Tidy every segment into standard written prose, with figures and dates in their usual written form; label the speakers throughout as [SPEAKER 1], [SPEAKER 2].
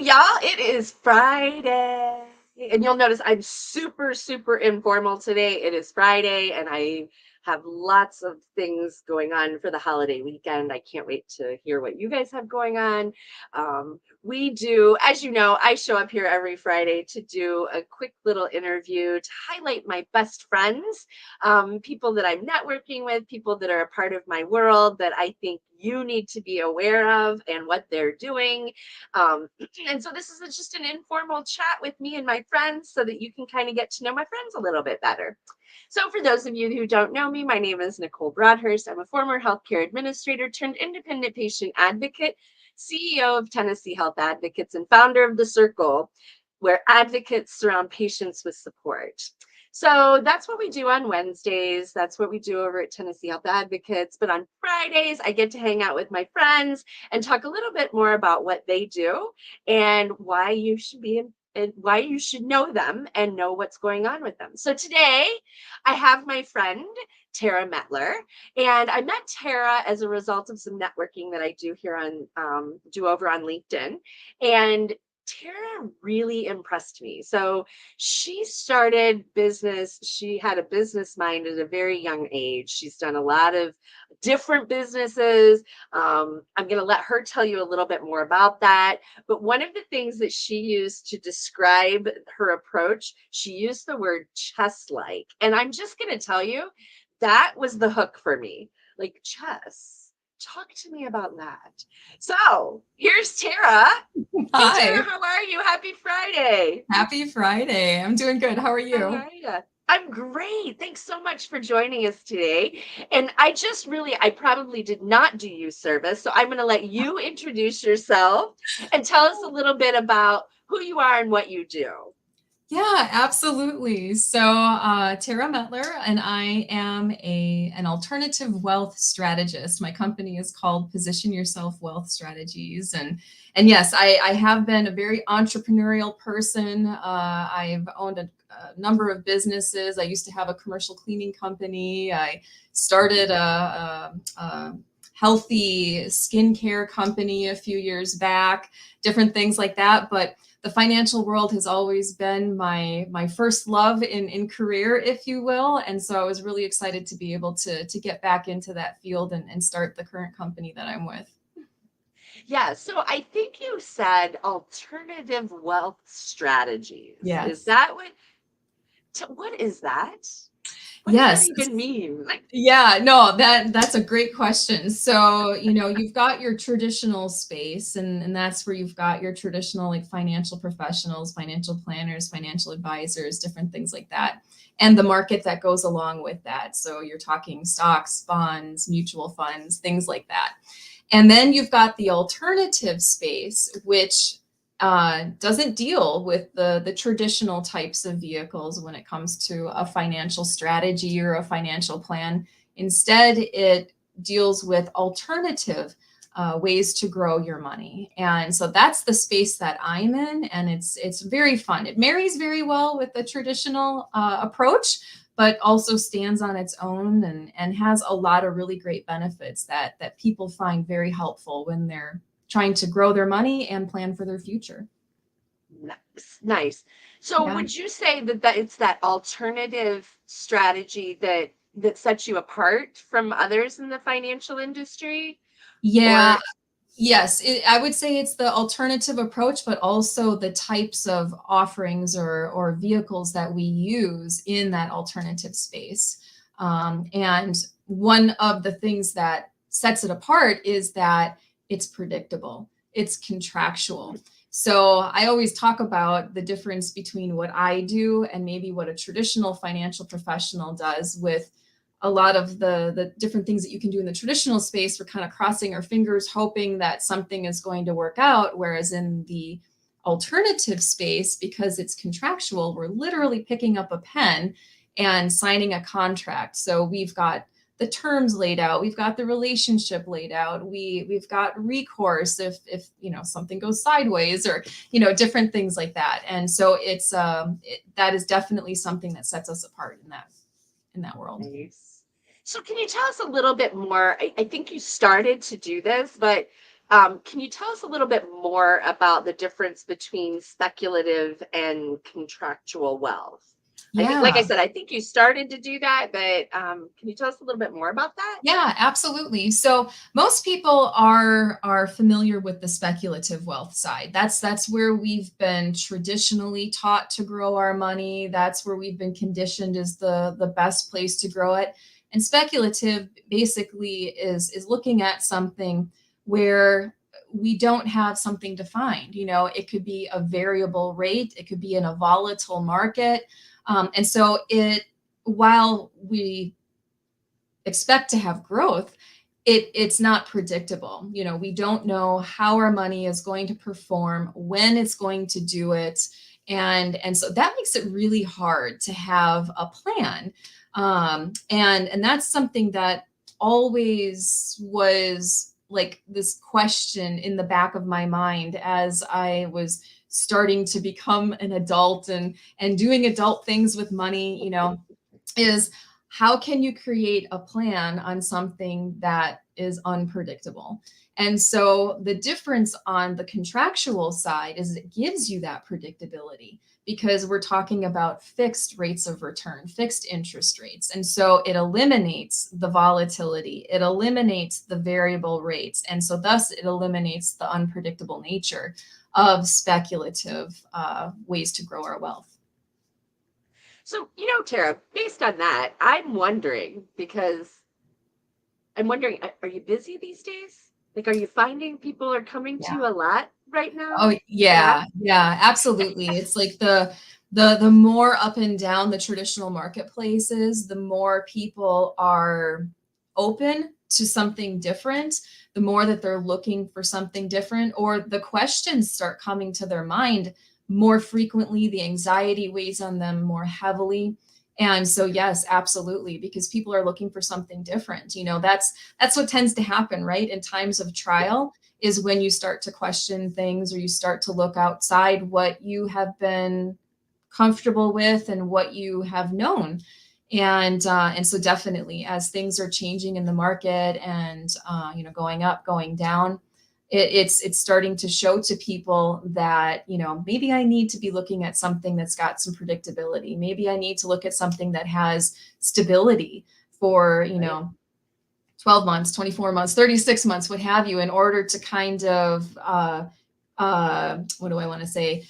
[SPEAKER 1] y'all? It is Friday. And you'll notice I'm super, super informal today. It is Friday, and I have lots of things going on for the holiday weekend. I can't wait to hear what you guys have going on. We do, as you know, I show up here every Friday to do a quick little interview to highlight my best friends, people that I'm networking with, people that are a part of my world that I think you need to be aware of and what they're doing. And so this is just an informal chat with me and my friends so that you can kind of get to know my friends a little bit better. So for those of you who don't know me, my name is Nicole Broadhurst. I'm a former healthcare administrator turned independent patient advocate, CEO of Tennessee Health Advocates, and founder of The Circle, where advocates surround patients with support. So that's what we do on Wednesdays. That's what we do over at Tennessee Health Advocates. But on Fridays, I get to hang out with my friends and talk a little bit more about what they do and why you should be and why you should know them and know what's going on with them. So today I have my friend Tara Mettler, and I met Tara as a result of some networking that I do here on do over on LinkedIn. And Tara really impressed me. So she started business. She had a business mind at a very young age. She's done a lot of different businesses. I'm going to let her tell you a little bit more about that. But one of the things that she used to describe her approach, she used the word chess-like. And I'm just going to tell you, that was the hook for me. Like chess. Talk to me about that. So here's Tara. Hey, Tara,
[SPEAKER 2] Hi,
[SPEAKER 1] how are you? Happy Friday.
[SPEAKER 2] happy Friday. I'm doing good. How are
[SPEAKER 1] How
[SPEAKER 2] you?
[SPEAKER 1] are you? I'm great. Thanks so much for joining us today. And I probably did not do you service. So I'm going to let you introduce yourself and tell us a little bit about who you are and what you do.
[SPEAKER 2] Yeah, absolutely. Tara Mettler, and I am an alternative wealth strategist. My company is called Position Yourself Wealth Strategies, and yes, I have been a very entrepreneurial person. I've owned a number of businesses. I used to have a commercial cleaning company. I started a healthy skincare company a few years back. Different things like that, but the financial world has always been my first love in career, if you will. And so I was really excited to be able to get back into that field and start the current company that I'm with.
[SPEAKER 1] Yeah, so I think you said alternative wealth strategies. Is
[SPEAKER 2] Yes.
[SPEAKER 1] that what is that? What does that
[SPEAKER 2] Yes.
[SPEAKER 1] even mean? Like,
[SPEAKER 2] Yeah, no, that's a great question. So, you've got your traditional space, and that's where you've got your traditional like financial professionals, financial planners, financial advisors, different things like that. And the market that goes along with that. So you're talking stocks, bonds, mutual funds, things like that. And then you've got the alternative space, which doesn't deal with the traditional types of vehicles when it comes to a financial strategy or a financial plan. Instead, it deals with alternative ways to grow your money. And so that's the space that I'm in, and it's very fun. It marries very well with the traditional approach, but also stands on its own and has a lot of really great benefits that people find very helpful when they're trying to grow their money and plan for their future.
[SPEAKER 1] nice, nice. So
[SPEAKER 2] Yeah.
[SPEAKER 1] would you say that it's that alternative strategy that sets you apart from others in the financial industry? Or
[SPEAKER 2] Yeah. Yes. I would say it's the alternative approach, but also the types of offerings or vehicles that we use in that alternative space. And one of the things that sets it apart is that it's predictable, it's contractual. So I always talk about the difference between what I do and maybe what a traditional financial professional does with a lot of the different things that you can do in the traditional space. We're kind of crossing our fingers, hoping that something is going to work out. Whereas in the alternative space, because it's contractual, we're literally picking up a pen and signing a contract. So we've got the terms laid out, we've got the relationship laid out, we've got recourse if something goes sideways, or different things like that. And so that is definitely something that sets us apart in that world.
[SPEAKER 1] nice. So can you tell us a little bit more? I think you started to do this, but Can you tell us a little bit more about the difference between speculative and contractual wealth? I think, like I
[SPEAKER 2] Yeah.
[SPEAKER 1] said, I think you started to do that, but can you tell us a little bit more about that?
[SPEAKER 2] Yeah, absolutely. So most people are familiar with the speculative wealth side. That's where we've been traditionally taught to grow our money. That's where we've been conditioned as the best place to grow it. And speculative basically is looking at something where we don't have something defined. You know, it could be a variable rate, it could be in a volatile market. And so while we expect to have growth, it's not predictable. You know, we don't know how our money is going to perform, when it's going to do it. And so that makes it really hard to have a plan. And that's something that always was like this question in the back of my mind as I was starting to become an adult and doing adult things with money, you know, is how can you create a plan on something that is unpredictable? And so the difference on the contractual side is it gives you that predictability because we're talking about fixed rates of return, fixed interest rates. And so it eliminates the volatility, it eliminates the variable rates. And so thus it eliminates the unpredictable nature of speculative ways to grow our wealth.
[SPEAKER 1] So, Tara, based on that, I'm wondering because are you busy these days? Like, are you finding people are coming to
[SPEAKER 2] Yeah.
[SPEAKER 1] you a lot right now?
[SPEAKER 2] Oh
[SPEAKER 1] Yeah.
[SPEAKER 2] yeah, yeah, absolutely. It's like the more up and down the traditional marketplaces, the more people are open to something different, the more that they're looking for something different, or the questions start coming to their mind more frequently, the anxiety weighs on them more heavily. And so yes, absolutely, because people are looking for something different. You know, that's what tends to happen, right? In times of trial is when you start to question things or you start to look outside what you have been comfortable with and what you have known. And so definitely as things are changing in the market and you know, going up, going down, it's starting to show to people that, you know, maybe I need to be looking at something that's got some predictability. Maybe I need to look at something that has stability for, you
[SPEAKER 1] Right.
[SPEAKER 2] know, 12 months, 24 months, 36 months, what have you, in order to kind of, what do I want to say?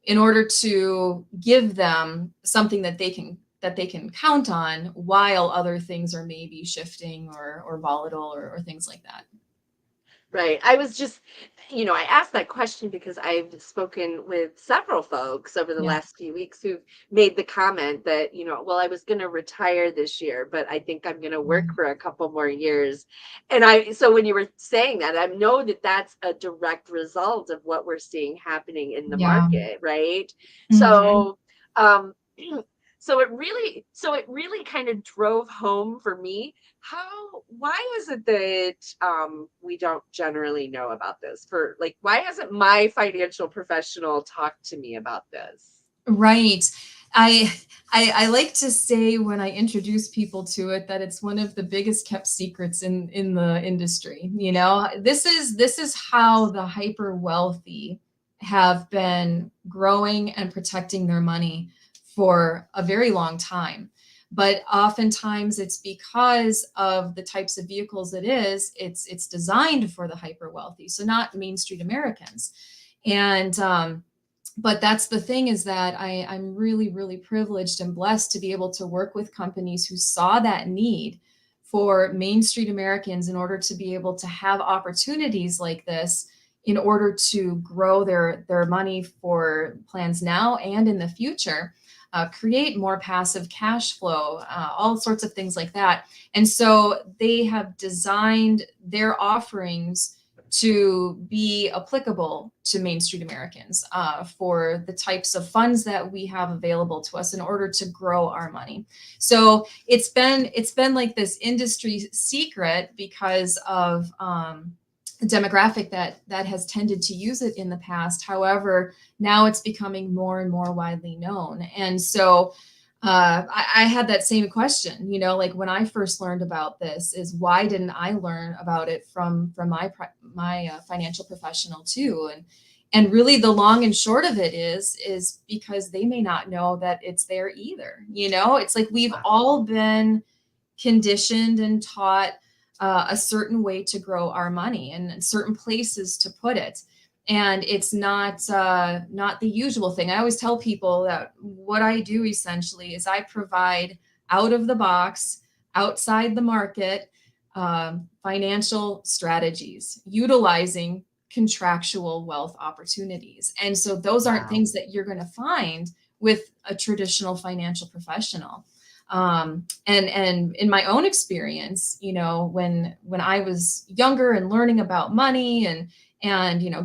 [SPEAKER 2] In order to give them something that they can count on while other things are maybe shifting or volatile or things like that.
[SPEAKER 1] Right. I was just, I asked that question because I've spoken with several folks over the
[SPEAKER 2] Yeah.
[SPEAKER 1] last few weeks who've made the comment that, well, I was going to retire this year, but I think I'm going to work
[SPEAKER 2] Mm.
[SPEAKER 1] for a couple more years. So when you were saying that, I know that that's a direct result of what we're seeing happening in the
[SPEAKER 2] Yeah.
[SPEAKER 1] market, right?
[SPEAKER 2] Mhm.
[SPEAKER 1] So, um, so it really kind of drove home for me why is it that we don't generally know about this? For like, why hasn't my financial professional talked to me about this?
[SPEAKER 2] Right. I, I like to say when I introduce people to it that it's one of the biggest kept secrets in the industry. You know, this is how the hyper wealthy have been growing and protecting their money for a very long time. But oftentimes it's because of the types of vehicles it's designed for the hyper wealthy, so not Main Street Americans. And but that's the thing is that I'm really, really privileged and blessed to be able to work with companies who saw that need for Main Street Americans in order to be able to have opportunities like this in order to grow their money for plans now and in the future, create more passive cash flow, all sorts of things like that. And so they have designed their offerings to be applicable to Main Street Americans for the types of funds that we have available to us in order to grow our money. So it's been like this industry secret because of the demographic that has tended to use it in the past. However, now it's becoming more and more widely known, and so I had that same question, like when I first learned about this, is why didn't I learn about it from my financial professional too? And really the long and short of it is because they may not know that it's there either. It's like we've
[SPEAKER 1] Wow.
[SPEAKER 2] all been conditioned and taught a certain way to grow our money and certain places to put it, and it's not the usual thing. I always tell people that what I do essentially is I provide out of the box, outside the market, financial strategies utilizing contractual wealth opportunities. And so those aren't
[SPEAKER 1] Wow.
[SPEAKER 2] things that you're going to find with a traditional financial professional. And in my own experience, when I was younger and learning about money and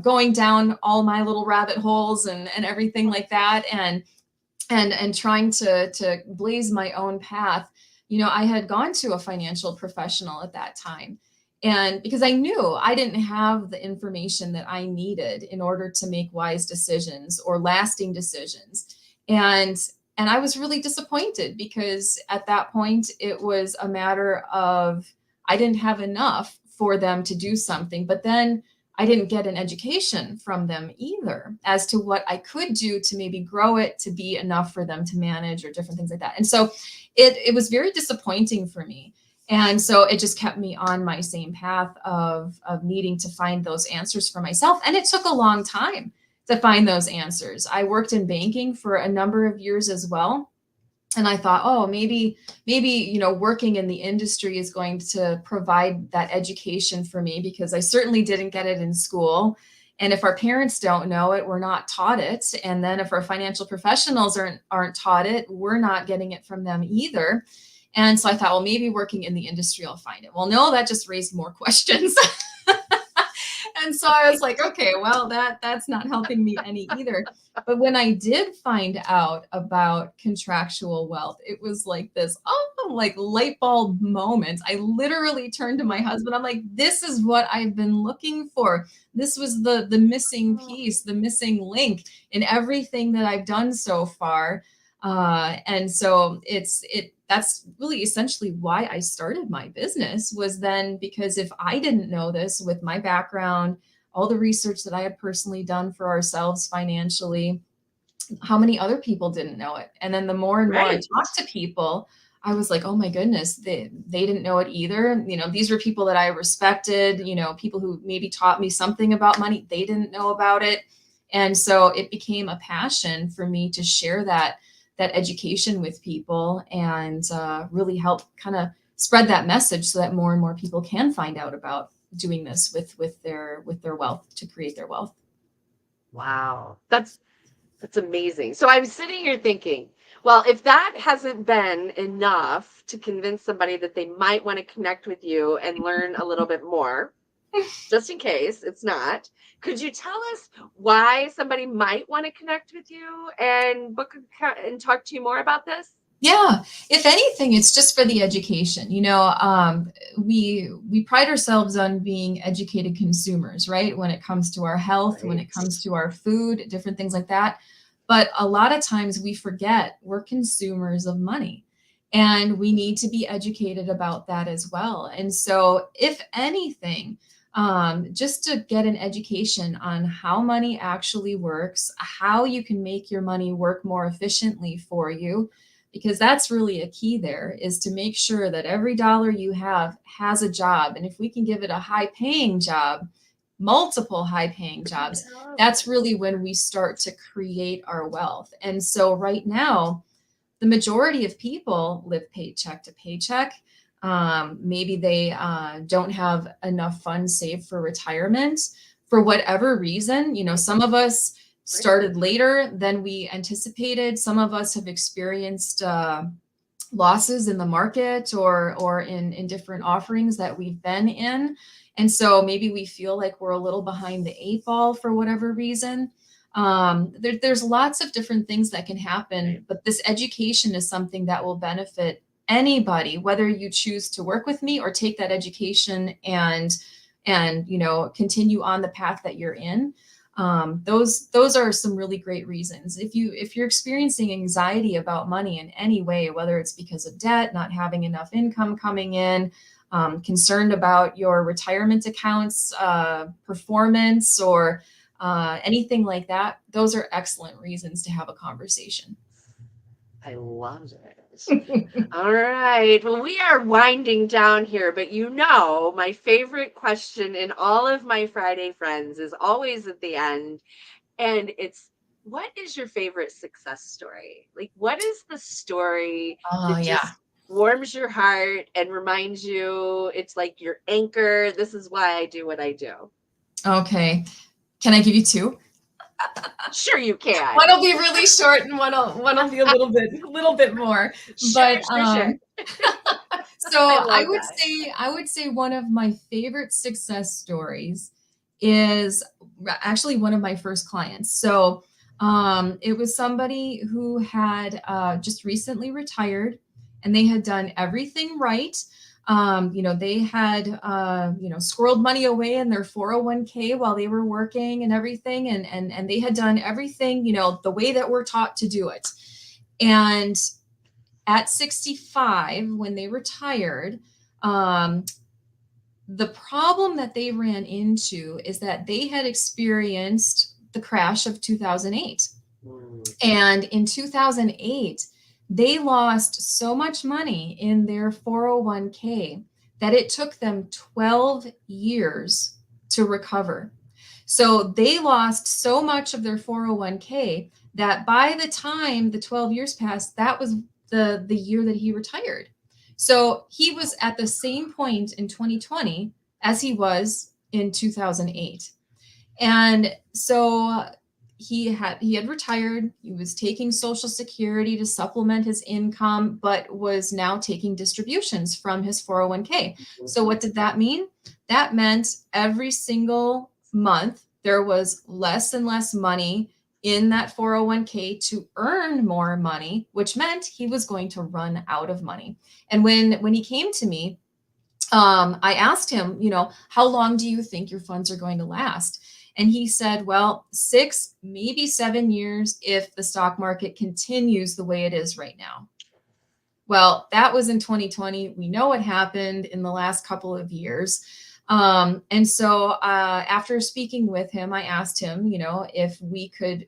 [SPEAKER 2] going down all my little rabbit holes and everything like that, and trying to blaze my own path, I had gone to a financial professional at that time, and because I knew I didn't have the information that I needed in order to make wise decisions or lasting decisions. And I was really disappointed because at that point it was a matter of I didn't have enough for them to do something, but then I didn't get an education from them either as to what I could do to maybe grow it to be enough for them to manage or different things like that. And so it was very disappointing for me. And so it just kept me on my same path of needing to find those answers for myself. And it took a long time to find those answers. I worked in banking for a number of years as well. And I thought, oh, maybe, working in the industry is going to provide that education for me because I certainly didn't get it in school. And if our parents don't know it, we're not taught it. And then if our financial professionals aren't taught it, we're not getting it from them either. And so I thought, well, maybe working in the industry, I'll find it. Well, no, that just raised more questions. And so I was like, okay, well, that's not helping me any either. But when I did find out about contractual wealth, it was like this, like light bulb moment. I literally turned to my husband. I'm like, this is what I've been looking for. This was the missing piece, the missing link in everything that I've done so far. And so that's really essentially why I started my business, was then because if I didn't know this with my background, all the research that I had personally done for ourselves financially, how many other people didn't know it? And then the more and more I
[SPEAKER 1] Right.
[SPEAKER 2] talked to people, I was like, oh my goodness, they didn't know it either. These were people that I respected, people who maybe taught me something about money. They didn't know about it. And so it became a passion for me to share that education with people and really help kind of spread that message so that more and more people can find out about doing this with their wealth to create their wealth.
[SPEAKER 1] Wow. That's amazing. So I'm sitting here thinking, well, if that hasn't been enough to convince somebody that they might want to connect with you and learn a little bit more, just in case it's not, could you tell us why somebody might want to connect with you and and talk to you more about this?
[SPEAKER 2] Yeah, if anything, it's just for the education. We pride ourselves on being educated consumers, right? When it comes to our health, when it
[SPEAKER 1] Right.
[SPEAKER 2] comes to our food, different things like that. But a lot of times we forget we're consumers of money, and we need to be educated about that as well. And so, if anything, just to get an education on how money actually works, how you can make your money work more efficiently for you, because that's really a key there, is to make sure that every dollar you have has a job. And if we can give it a high paying job, multiple high paying jobs, that's really when we start to create our wealth. And so right now, the majority of people live paycheck to paycheck. Maybe they don't have enough funds saved for retirement for whatever reason. Some of us
[SPEAKER 1] Right.
[SPEAKER 2] started later than we anticipated. Some of us have experienced losses in the market or in different offerings that we've been in. And so maybe we feel like we're a little behind the eight ball for whatever reason. There's lots of different things that can happen,
[SPEAKER 1] Right.
[SPEAKER 2] but this education is something that will benefit anybody, whether you choose to work with me or take that education and continue on the path that you're in. Those are some really great reasons. If you're experiencing anxiety about money in any way, whether it's because of debt, not having enough income coming in, concerned about your retirement accounts performance, or anything like that, those are excellent reasons to have a conversation.
[SPEAKER 1] I love it. All right. Well, we are winding down here, but my favorite question in all of my Friday friends is always at the end. And it's, what is your favorite success story? Like, what is the story
[SPEAKER 2] Oh,
[SPEAKER 1] that
[SPEAKER 2] yeah.
[SPEAKER 1] just warms your heart and reminds you it's like your anchor? This is why I do what I do.
[SPEAKER 2] Okay. Can I give you two?
[SPEAKER 1] Sure, you can.
[SPEAKER 2] One will be really short and one will be a little bit more.
[SPEAKER 1] Sure,
[SPEAKER 2] But
[SPEAKER 1] sure, sure.
[SPEAKER 2] so
[SPEAKER 1] I
[SPEAKER 2] I
[SPEAKER 1] love
[SPEAKER 2] would
[SPEAKER 1] that.
[SPEAKER 2] say I would say one of my favorite success stories is actually one of my first clients. So it was somebody who had just recently retired, and they had done everything right. They had squirreled money away in their 401k while they were working and everything, and they had done everything the way that we're taught to do it. And at 65, when they retired, the problem that they ran into is that they had experienced the crash of 2008. And in 2008, they lost so much money in their 401k that it took them 12 years to recover. So they lost so much of their 401k that by the time the 12 years passed, that was the year that he retired. So he was at the same point in 2020 as he was in 2008. And so he had retired. He was taking Social Security to supplement his income, but was now taking distributions from his 401k. So what did that mean? That meant every single month there was less and less money in that 401k to earn more money, which meant he was going to run out of money. And when he came to me, I asked him, how long do you think your funds are going to last? And he said, well, 6, maybe 7 years if the stock market continues the way it is right now. Well, that was in 2020. We know what happened in the last couple of years. And so after speaking with him, I asked him, if we could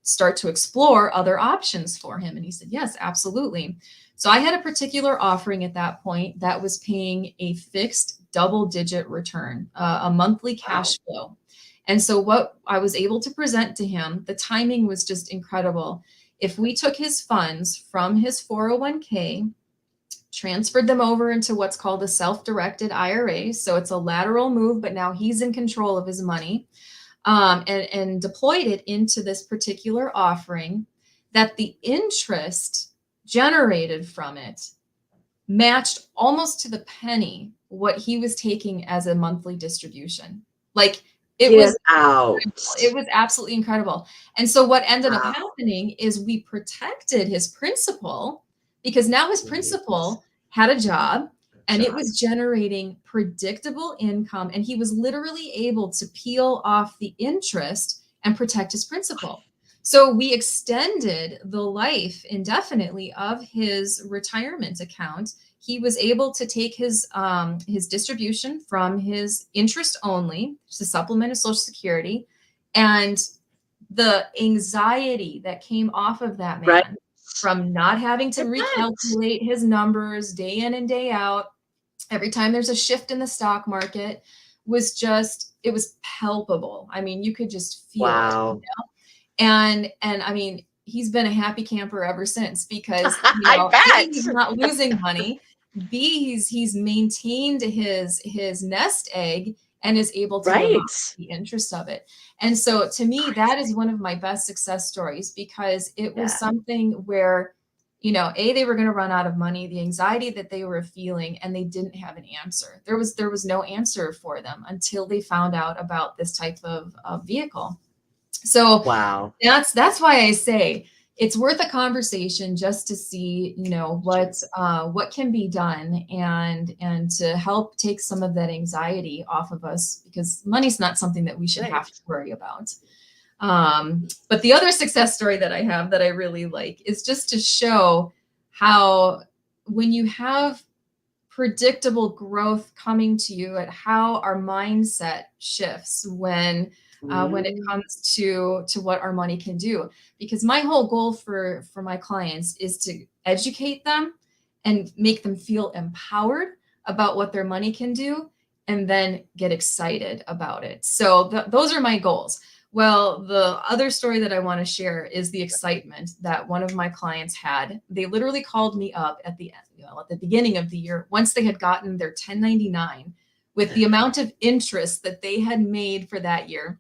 [SPEAKER 2] start to explore other options for him. And he said, yes, absolutely. So I had a particular offering at that point that was paying a fixed double-digit return, a monthly cash flow. And so what I was able to present to him, the timing was just incredible. If we took his funds from his 401k, transferred them over into what's called a self-directed IRA, so it's a lateral move, but now he's in control of his money, and deployed it into this particular offering, that the interest generated from it matched almost to the penny what he was taking as a monthly distribution. Like it
[SPEAKER 1] Get
[SPEAKER 2] was
[SPEAKER 1] out.
[SPEAKER 2] it was absolutely incredible. And so what ended up
[SPEAKER 1] Wow.
[SPEAKER 2] happening is we protected his principal, because now his principal had a job and it was generating predictable income, and he was literally able to peel off the interest and protect his principal. So we extended the life indefinitely of his retirement account. He was able to take his distribution from his interest only to supplement his Social Security, and the anxiety that came off of that man,
[SPEAKER 1] Right.
[SPEAKER 2] from not having to recalculate his numbers day in and day out every time there's a shift in the stock market, it was palpable. I mean, you could just feel it.
[SPEAKER 1] Wow.
[SPEAKER 2] And I mean, he's been a happy camper ever since, because
[SPEAKER 1] I
[SPEAKER 2] A,
[SPEAKER 1] bet.
[SPEAKER 2] he's not losing money. B, he's maintained his nest egg and is able to live
[SPEAKER 1] Right.
[SPEAKER 2] off the interest of it. And so to me, that is one of my best success stories, because it was something where, A, they were going to run out of money, the anxiety that they were feeling, and they didn't have an answer. There was no answer for them until they found out about this type of vehicle. So
[SPEAKER 1] Wow.
[SPEAKER 2] that's why I say, it's worth a conversation just to see, what can be done, and to help take some of that anxiety off of us, because money's not something that we should have
[SPEAKER 1] Right.
[SPEAKER 2] to worry about. But the other success story that I have that I really like is just to show how, when you have predictable growth coming to you, at how our mindset shifts when it
[SPEAKER 1] Mm,
[SPEAKER 2] comes to what our money can do. Because my whole goal for my clients is to educate them and make them feel empowered about what their money can do, and then get excited about it. So those are my goals. Well, the other story that I want to share is the excitement that one of my clients had. They literally called me up at the at the beginning of the year, once they had gotten their 1099, with the amount of interest that they had made for that year.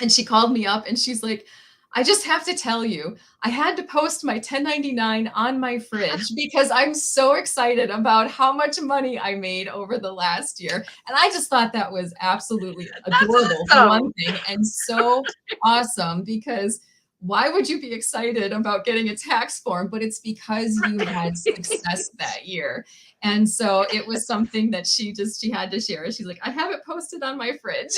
[SPEAKER 2] And she called me up and she's like, I just have to tell you, I had to post my 1099 on my fridge because I'm so excited about how much money I made over the last year. And I just thought that was absolutely
[SPEAKER 1] that's
[SPEAKER 2] adorable, for one
[SPEAKER 1] awesome.
[SPEAKER 2] thing, and so awesome, because why would you be excited about getting a tax form? But it's because you had success
[SPEAKER 1] Right.
[SPEAKER 2] that year. And so it was something that she had to share. She's like, I have it posted on my fridge.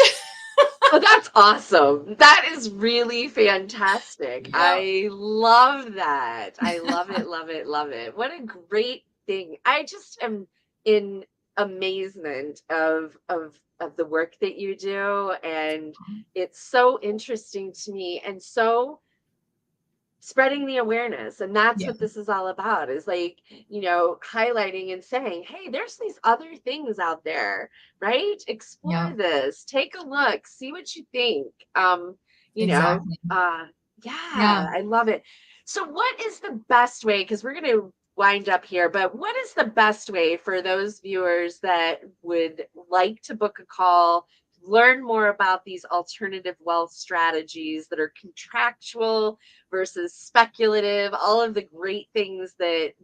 [SPEAKER 1] Oh, that's awesome. That is really fantastic.
[SPEAKER 2] Yep.
[SPEAKER 1] I love that. I love it, love it, love it. What a great thing. I just am in amazement of the work that you do, and it's so interesting to me and so spreading the awareness, and that's
[SPEAKER 2] Yeah.
[SPEAKER 1] what this is all about, is like, highlighting and saying, hey, there's these other things out there, right? Explore
[SPEAKER 2] Yeah.
[SPEAKER 1] this, take a look, see what you think. You know
[SPEAKER 2] Exactly.
[SPEAKER 1] uh
[SPEAKER 2] Yeah.
[SPEAKER 1] yeah, I love it. So what is the best way, because we're going to wind up here, but what is the best way for those viewers that would like to book a call, learn more about these alternative wealth strategies that are contractual versus speculative, all of the great things that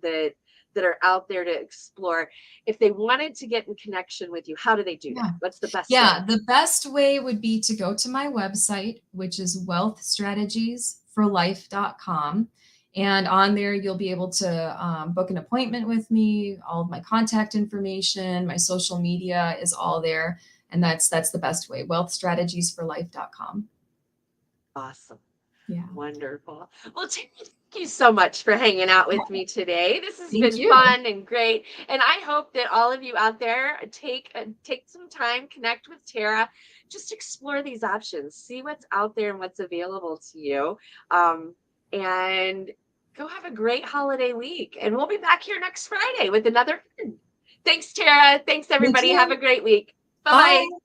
[SPEAKER 1] are out there to explore? If they wanted to get in connection with you, how do they do that?
[SPEAKER 2] Yeah.
[SPEAKER 1] What's the best way?
[SPEAKER 2] Yeah. The best way would be to go to my website, which is wealthstrategiesforlife.com. And on there, you'll be able to book an appointment with me. All of my contact information, my social media is all there. And that's the best way, wealthstrategiesforlife.com.
[SPEAKER 1] Awesome.
[SPEAKER 2] Yeah.
[SPEAKER 1] Wonderful. Well, Tammy, thank you so much for hanging out with me today. This has
[SPEAKER 2] Thank
[SPEAKER 1] been
[SPEAKER 2] you.
[SPEAKER 1] fun and great, and I hope that all of you out there take some time, connect with Tara, just explore these options, see what's out there and what's available to you, and go have a great holiday week. And we'll be back here next Friday with another. Thanks, Tara. Thanks,
[SPEAKER 2] Thank
[SPEAKER 1] everybody. Have a
[SPEAKER 2] you.
[SPEAKER 1] great week. Bye bye.
[SPEAKER 2] Bye.